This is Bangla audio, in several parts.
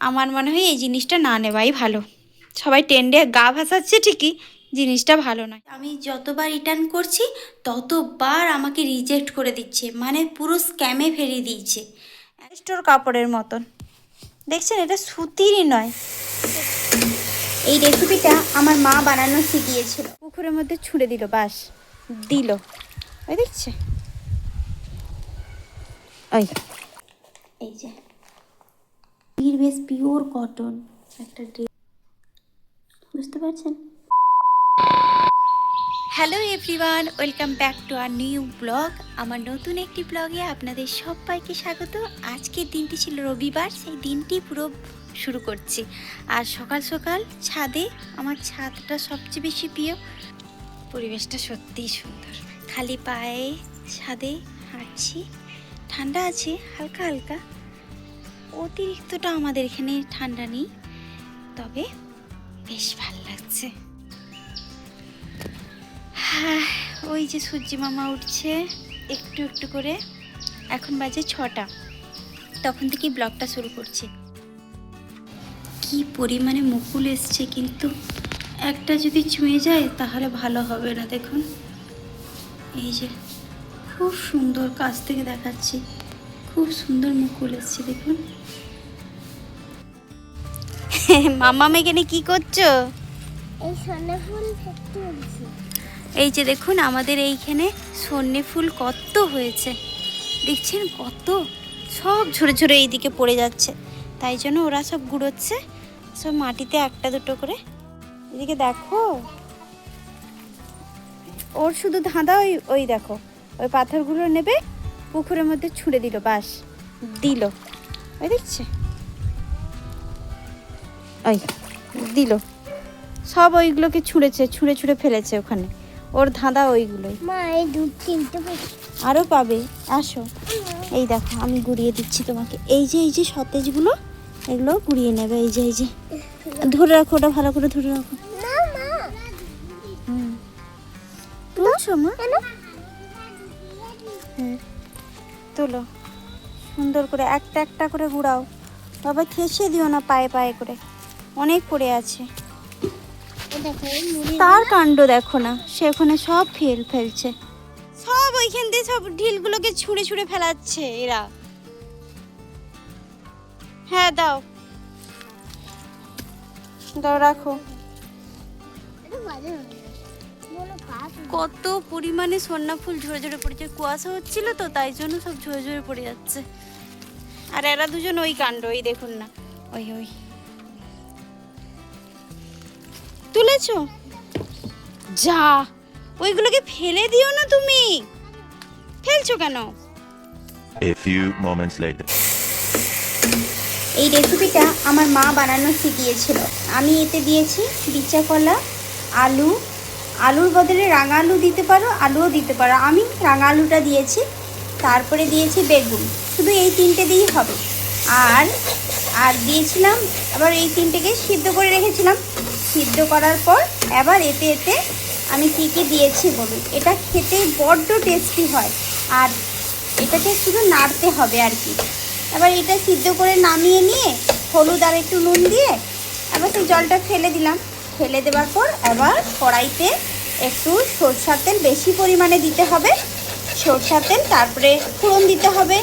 আমার মনে হয় এই জিনিসটা না নেওয়াই ভালো। সবাই ট্রেন্ডে গা ভাসাচ্ছে ঠিকই, জিনিসটা ভালো নয়। আমি যতবার রিটার্ন করছি ততবার আমাকে রিজেক্ট করে দিচ্ছে, মানে পুরো স্ক্যামে ফেরিয়ে দিয়েছে। স্টোর কাপড়ের মতন দেখছেন, এটা সুতিরই নয়। এই রেসিপিটা আমার মা বানানো শিখিয়েছিল, পুকুরের মধ্যে ছুঁড়ে দিল, বাস দিল, ওই দেখছে, ওই এই যে বেশ পিওর কটন একটা ড্রেস, বুঝতে পারছেন? Hello everyone, welcome back to our new blog. আমার নতুন একটি ব্লগে আপনাদের সবাইকে স্বাগত। আজকের দিনটি ছিল রবিবার, সেই দিনটি পুরো শুরু করছি। আর সকাল সকাল ছাদে, আমার ছাদটা সবচেয়ে বেশি প্রিয়। পরিবেশটা সত্যিই সুন্দর, খালি পায়ে ছাদে হাঁটছি, ঠান্ডা আছে হালকা হালকা, অতিরিক্তটা আমাদের এখানে ঠান্ডা নেই, তবে বেশ ভালো লাগছে। হ্যাঁ, ওই যে সূর্যি মামা উঠছে একটু একটু করে, এখন বাজে 6টা, তখন থেকে ব্লগটা শুরু করছি। কি পরিমাণে মুকুল এসছে, কিন্তু একটা যদি ছুঁয়ে যায় তাহলে ভালো হবে না। দেখুন এই যে খুব সুন্দর, কাছ থেকে দেখাচ্ছি, খুব সুন্দর মুকুল এসছে দেখুন। মামা এখানে কি করছো? এই সন্ধ্যা ফুল তুলছি। এই যে দেখুন আমাদের এইখানে সন্ধ্যে ফুল কত হয়েছে, দেখছেন কত, সব ঝরে ঝরে এইদিকে পড়ে যাচ্ছে, তাই জন্য ওরা সব গুঁড়োচ্ছে, সব মাটিতে একটা দুটো করে। এদিকে দেখো, ওর শুধু ধাঁধা, ওই ওই দেখো, ওই পাথরগুলো নেবে, পুকুরের মধ্যে ছুঁড়ে দিল, বাস দিল, ওই দেখছে, ওই দিল, সব ওইগুলোকে ছুঁড়েছে, ছুঁড়ে ছুঁড়ে ফেলেছে ওখানে, ওর ধাঁধা ওইগুলোই। মা এই দুধ তিনটে আরও পাবে, আসো। এই দেখো আমি গুড়িয়ে দিচ্ছি তোমাকে, এই যে সতেজগুলো, এগুলো গুড়িয়ে নেবে, এই যে ধরে রাখো, ওটা ভালো করে ধরে রাখো। না মা, তুলছো মা? কেন? তোলো সুন্দর করে, একটা একটা করে গুড়াও, বাবা ঠেসে দিও না, পায়ে পায়ে করে, অনেক পড়ে আছে। তার কাণ্ড দেখো না, সে ওখানে সব ফেলছে, সব ওইখান দিয়ে সব ঢিলগুলোকে ছুঁড়ে ছুঁড়ে ফেলাচ্ছে এরা। হ্যাঁ দাও দাও, রাখো। কত পরিমাণে সন্ধ্যা ফুল ঝরে ঝরে পড়েছে, কুয়াশা হচ্ছিল তো তাই জন্য সব ঝরে ঝরে পড়ে যাচ্ছে। আর এরা দুজন ওই কাণ্ড, ওই দেখুন না, ওই ওই তুলেছো, যা, ওইগুলোকে ফেলে দিও না, তুমি ফেলছো কেন? A few moments later. এই রেসিপিটা আমার মা বানানো শিখিয়েছিল। আমি এতে দিয়েছি বিচা কলা, আলু, আলুর বদলে রাঙা আলু দিতে পারো, আলুও দিতে পারো, আমি রাঙা আলুটা দিয়েছি, তারপরে দিয়েছি বেগুন, শুধু এই তিনটে দিয়েই হবে। আর আর দিয়েছিলাম, আবার এই তিনটেকে সিদ্ধ করে রেখেছিলাম, সিদ্ধ করার পর এবার এতে আমি কি কি দিয়েছি বলুন। এটা খেতে বড্ড টেস্টি হয়, আর এটাকে শুধু নাড়তে হবে আর কি। এবার এটা সিদ্ধ করে নামিয়ে নিয়ে হলুদ আর একটু নুন দিয়ে এবার সেই জলটা ফেলে দিলাম, ফেলে দেওয়ার পর এবার কড়াইতে একটু সরষার তেল বেশি পরিমাণে দিতে হবে, সরষার তেল, তারপরে ফোড়ন দিতে হবে,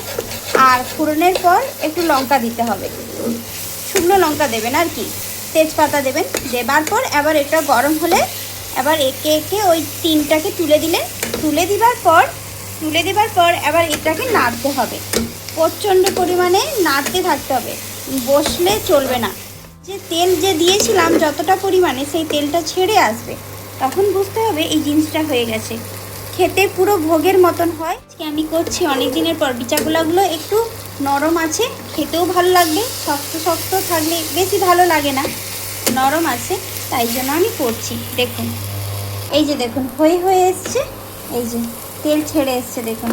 আর ফোড়নের পর একটু লঙ্কা দিতে হবে, শুকনো লঙ্কা দেবেন আর কি, তেজপাতা দেবেন। দেবার পর এবার এটা গরম হলে এবার একে একে ওই তিনটাকে তুলে দেবার পর এবার এটাকে নাড়তে হবে, প্রচণ্ড পরিমাণে নাড়তে থাকতে হবে, বসলে চলবে না। যে তেল যে দিয়েছিলাম যতটা পরিমাণে, সেই তেলটা ছেড়ে আসবে, তখন বুঝতে হবে এই জিনিসটা হয়ে গেছে, খেতে পুরো ভোগের মতন হয়। আজকে আমি করছি অনেক দিনের পর, বিচাগুলাগুলো একটু নরম আছে, খেতেও ভালো লাগবে, শক্ত শক্ত থাকলে বেশি ভালো লাগে না, নরম আছে, তাই জন্য আমি করছি। দেখুন এই যে দেখুন হয়ে এসছে, এই যে তেল ছেড়ে এসছে, দেখুন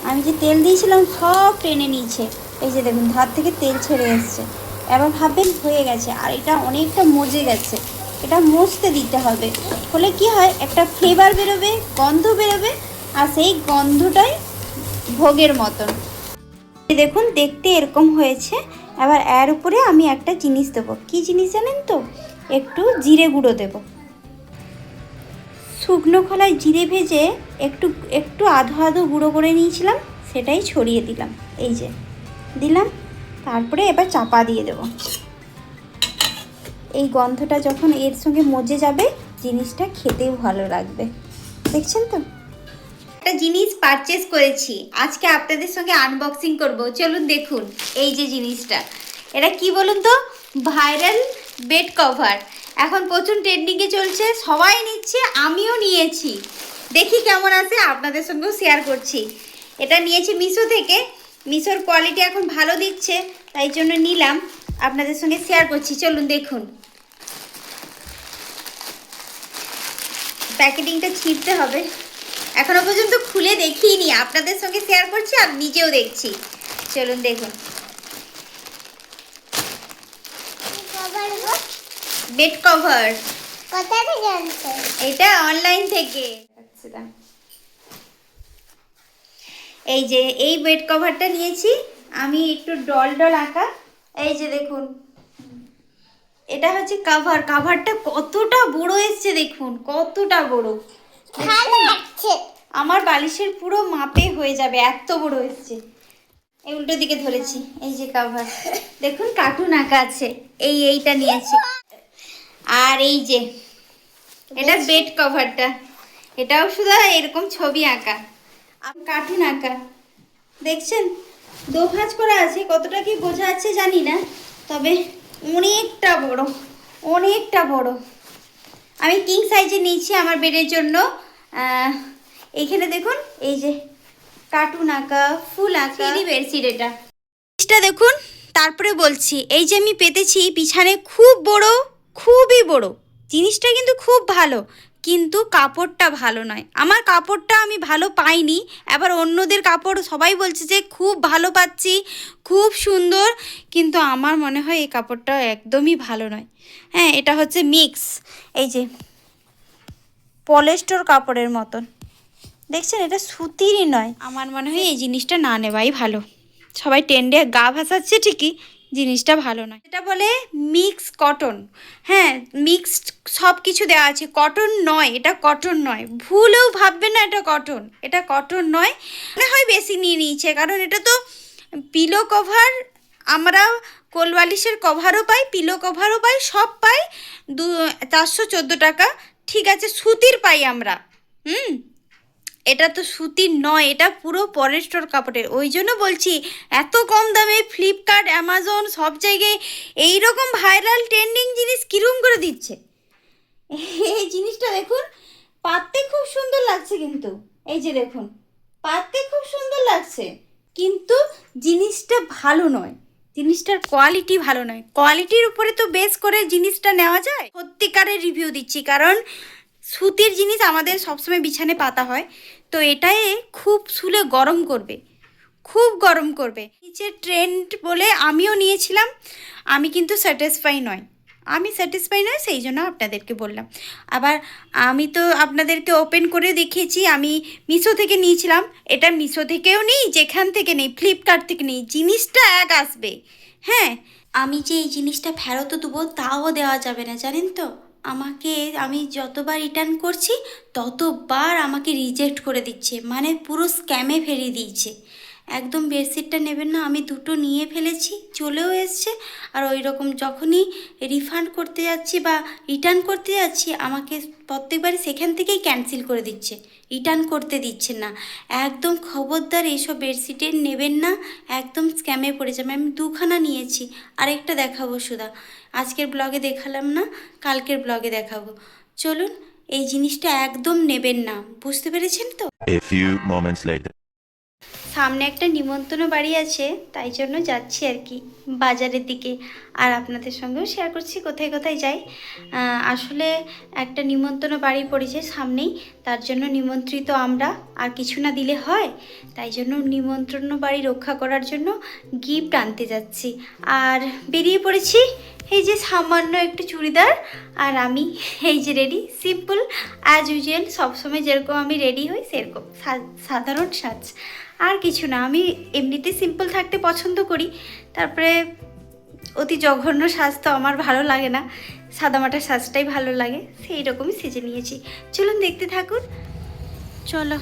আমি যে তেল দিয়েছিলাম সব টেনে নিয়েছে, এই যে দেখুন ধার থেকে তেল ছেড়ে এসছে। এবার ভাববেন হয়ে গেছে, আর এটা অনেকটা মজে গেছে, এটা মজতে দিতে হবে, ফলে কি হয় একটা ফ্লেভার বেরোবে, গন্ধ বেরোবে, আর সেই গন্ধটাই ভোগের মতন। দেখুন দেখতে এরকম হয়েছে, এবার এর উপরে আমি একটা জিনিস দেবো। কী জিনিস জানেন তো? একটু জিরে গুঁড়ো দেবো। শুকনো খোলায় জিরে ভেজে একটু একটু আধো আধো গুঁড়ো করে নিয়েছিলাম, সেটাই ছড়িয়ে দিলাম। এই যে দিলাম, তারপরে এবার চাপা দিয়ে দেবো। এই গন্ধটা যখন এর সঙ্গে মজে যাবে, জিনিসটা খেতেও ভালো লাগবে। দেখছেন তো? একটা জিনিস পারচেস করেছি, আজকে আপনাদের সঙ্গে আনবক্সিং করব। চলুন দেখুন এই যে জিনিসটা। এটা কি বলুন তো? Viral bed cover. এখন প্রচুর ট্রেন্ডিংয়ে চলছে, সবাই নিচ্ছে, আমিও নিয়েছি। দেখি কেমন আছে, আপনাদের সঙ্গেও শেয়ার করছি। এটা নিয়েছি মিশো থেকে। মিশোর কোয়ালিটি এখন ভালো দিচ্ছে, তাই জন্য নিলাম, আপনাদের সঙ্গে শেয়ার করছি। চলুন দেখুন। প্যাকেটিংটা ছিঁড়তে হবে, এখনো পর্যন্ত খুলে দেখিনি, আপনাদের সঙ্গে শেয়ার করছি আর নিজেও দেখছি। চলুন দেখুন। Bed cover. কোথা থেকে আনছো? এটা অনলাইন থেকে। এই যে এই বেড কভারটা নিয়েছি আমি, একটু ডল ডল আঁকা। এই যে দেখুন, এটা হচ্ছে কভার। কভারটা কতটা বড় এসছে দেখুন, কতটা বড়। ভালো লাগছে। আমার বালিশের পুরো মাপে হয়ে যাবে, এত বড় এসছে। এই উল্টো দিকে ধরেছি। এই যে কভার দেখুন, কার্টুন আঁকা আছে। এইটা নিয়েছি। আর এই যে এটা বেড কভারটা, এটাও শুধু এরকম ছবি আঁকা, কার্টুন আঁকা। দেখছেন দো ভাঁজ করা আছে, কতটা কি বোঝা যাচ্ছে জানি না, তবে অনেকটা বড়, অনেকটা বড়। আমি কিং সাইজে নিয়েছি আমার বেডের জন্য। এইখানে দেখুন এই যে কার্টুন আঁকা, ফুল আঁকা, বেডশিট। এটা দেখুন, তারপরে বলছি, এই যে আমি পেতেছি বিছানে, খুব বড়, খুবই বড়। জিনিসটা কিন্তু খুব ভালো, কিন্তু কাপড়টা ভালো নয়। আমার কাপড়টা আমি ভালো পাইনি। এবার অন্যদের কাপড় সবাই বলছে যে খুব ভালো পাচ্ছি, খুব সুন্দর, কিন্তু আমার মনে হয় এই কাপড়টা একদমই ভালো নয়। হ্যাঁ, এটা হচ্ছে মিক্স, এই যে পলিস্টার কাপড়ের মতন। দেখছেন, এটা সুতিরই নয়। আমার মনে হয় এই জিনিসটা না নেওয়াই ভালো। সবাই ট্রেন্ডে গা ভাসাচ্ছে ঠিকই, জিনিসটা ভালো নয়। এটা বলে মিক্স কটন। হ্যাঁ, মিক্সড সব কিছু দেওয়া আছে, কটন নয়, এটা কটন নয়। ভুলেও ভাববে না এটা কটন, এটা কটন নয়। মনে হয় বেশি নিয়ে নিয়েছে, কারণ এটা তো পিলো কভার। আমরা কোলবালিশের কভারও পাই, পিলো কভারও পাই, সব পাই 414 টাকা। ঠিক আছে, সুতির পাই আমরা। এটা তো সুতির নয়, এটা পুরো পলিস্টার কাপড়ের। ওই জন্য বলছি, এত কম দামে ফ্লিপকার্ট, অ্যামাজন সব জায়গায় এই রকম ভাইরাল ট্রেন্ডিং জিনিস কিরম করে দিচ্ছে। এই জিনিসটা দেখুন, পাততে খুব সুন্দর লাগছে, কিন্তু এই যে দেখুন, পাততে খুব সুন্দর লাগছে, কিন্তু জিনিসটা ভালো নয়, জিনিসটার কোয়ালিটি ভালো নয়। কোয়ালিটির উপরে তো বেস করে জিনিসটা নেওয়া যায়। সত্যিকারের রিভিউ দিচ্ছি, কারণ সুতির জিনিস আমাদের সবসময় বিছানে পাতা হয়, তো এটাই খুব শুলে গরম করবে, খুব গরম করবে। নিচে ট্রেন্ড বলে আমিও নিয়েছিলাম, আমি কিন্তু স্যাটিসফাই নয়, সেই জন্য আপনাদেরকে বললাম। আবার আমি তো আপনাদেরকে ওপেন করে দেখিয়েছি, আমি মিশো থেকে নিয়েছিলাম। এটা মিশো থেকেও নেই, যেখান থেকে নেই, ফ্লিপকার্ট থেকে নেই, জিনিসটা এক আসবে। হ্যাঁ, আমি যে এই জিনিসটা ফেরতও দেবো, তাও দেওয়া যাবে না, জানেন তো? আমি যতবার রিটার্ন করছি ততবার আমাকে রিজেক্ট করে দিচ্ছে, মানে পুরো স্ক্যামে ফেরিয়ে দিয়েছে। একদম বেডশিটটা নেবেন না, আমি দুটো নিয়ে ফেলেছি, চলেও এসছে। আর ওই রকম যখনই রিফান্ড করতে যাচ্ছি বা রিটার্ন করতে যাচ্ছি, আমাকে প্রত্যেকবারই সেখান থেকেই ক্যান্সেল করে দিচ্ছে, রিটার্ন করতে দিচ্ছে না। একদম খবরদার এইসব বেডশিটে নেবেন না, একদম স্ক্যামে পড়ে যাবে। আমি 2খানা নিয়েছি, আরেকটা দেখাবো সুধা। আজকের ব্লগে দেখালাম না, কালকের ব্লগে দেখাবো। চলুন, এই জিনিসটা একদম নেবেন না, বুঝতে পেরেছেন তো? A few moments later. সামনে একটা নিমন্ত্রণ বাড়ি আছে, তাই জন্য যাচ্ছি আর কি বাজারের দিকে। আর আপনাদের সঙ্গেও শেয়ার করছি কোথায় কোথায় যাই। আসলে একটা নিমন্ত্রণ বাড়ি পড়েছে সামনেই, তার জন্য নিমন্ত্রিত আমরা, আর কিছু না দিলে হয়। তাই জন্য নিমন্ত্রণ বাড়ি রক্ষা করার জন্য গিফট আনতে যাচ্ছি। আর বেরিয়ে পড়েছি, এই যে সামান্য একটু চুড়িদার, আর আমি এই যে রেডি, সিম্পল অ্যাজ ইউজুয়াল, সবসময় যেরকম আমি রেডি হই সেরকম সাধারণ সাজ, আর কিছু না। আমি এমনিতে সিম্পল থাকতে পছন্দ করি। তারপরে অতি জঘন্য সাজ তো আমার ভালো লাগে না, সাদামাটা সাজটাই ভালো লাগে, সেই রকমই সেজে নিয়েছি। চলুন দেখতে থাকুন, চলো।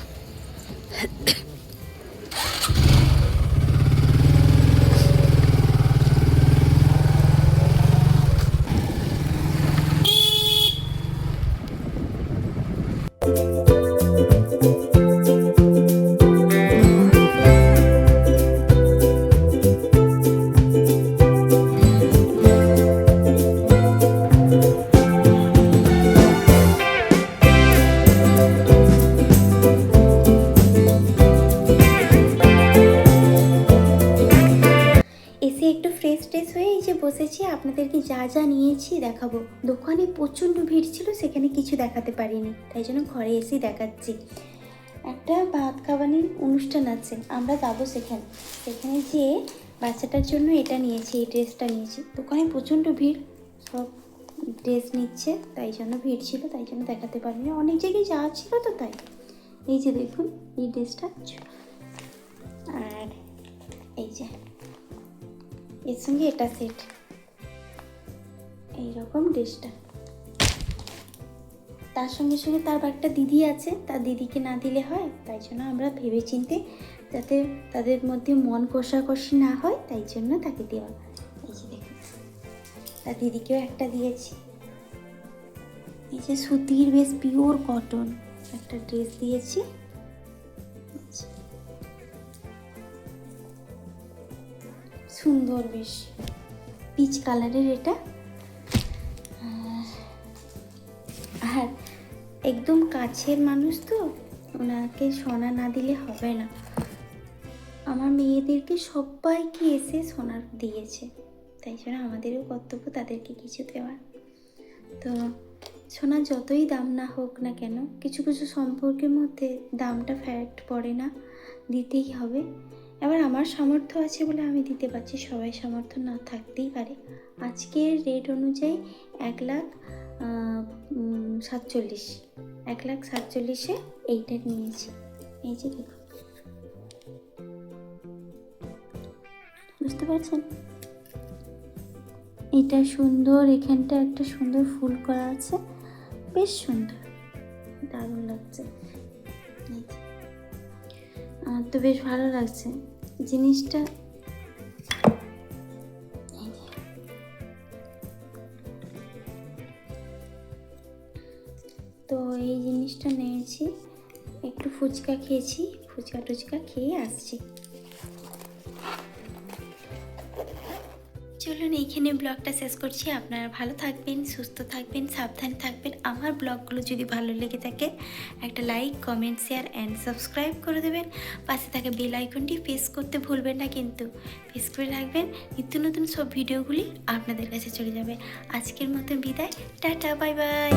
এসে একটু ফ্রেশ ট্রেশ হয়ে এই যে বসেছি, আপনাদেরকে যা যা নিয়েছি দেখাবো। দোকানে প্রচণ্ড ভিড় ছিল, সেখানে কিছু দেখাতে পারিনি, তাই জন্য ঘরে এসেই দেখাচ্ছি। একটা ভাত খাওয়ানির অনুষ্ঠান আছে, আমরা যাবো সেখানে। সেখানে যেয়ে বাচ্চাটার জন্য এটা নিয়েছি, এই ড্রেসটা নিয়েছি। দোকানে প্রচণ্ড ভিড়, সব ড্রেস নিচ্ছে, তাই জন্য ভিড় ছিল, তাই জন্য দেখাতে পারিনি। অনেক জায়গায় যাওয়া ছিল তো তাই। এই যে দেখুন এই ড্রেসটা, আর এই যে এর সঙ্গে এটা সেট, এইরকম ড্রেসটা। তার সঙ্গে সঙ্গে তার একটা দিদি আছে, তার দিদিকে না দিলে হয়, তাই জন্য আমরা ভেবেচিন্তে, যাতে তাদের মধ্যে মন কষাকষি না হয়, তাই জন্য তাকে দেওয়া। এই যে দেখুন, তার দিদিকেও একটা দিয়েছি। এই যে সুতির বেশ পিওর কটন একটা ড্রেস দিয়েছি। সুন্দর বেশ পিচ কালারের এটা, আর একদম কাছের মানুষ তো, ওনাকে সোনা না দিলে হবে না। আমার মেয়েদেরকে সবাইকে এসে সোনা দিয়েছে, তাই জন্য আমাদেরও কর্তব্য তাদেরকে কিছু দেওয়ার। তো সোনা যতই দাম না হোক না কেন, কিছু কিছু সম্পর্কের মধ্যে দামটা ফ্যাক্ট পড়ে না, দিতেই হবে। এবার আমার সামর্থ্য আছে বলে আমি দিতে পারছি, সবাই সামর্থ্য না থাকতেই পারে। আজকের রেট অনুযায়ী 1,47,000 এইটা নিয়েছি। এই যে দেখুন, বুঝতে পারছেন? এটা সুন্দর, এখানটা একটা সুন্দর ফুল করা আছে, বেশ সুন্দর, দারুণ লাগছে। আমার তো বেশ ভালো লাগছে জিনিসটা। তো এই জিনিসটা নিয়েছি, একটু ফুচকা খেয়েছি, ফুচকা টুচকা খেয়ে আসছি। চলুন এইখানে ব্লগটা শেষ করছি। আপনারা ভালো থাকবেন, সুস্থ থাকবেন, সাবধানে থাকবেন। আমার ব্লগগুলো যদি ভালো লেগে থাকে একটা like, comment, share and subscribe করে দেবেন। পাশে থাকা বেল আইকনটি প্রেস করতে ভুলবেন না, কিন্তু প্রেস করে রাখবেন, নিত্য নতুন সব ভিডিওগুলি আপনাদের কাছে চলে যাবে। আজকের মতো বিদায়, টাটা, বাই বাই।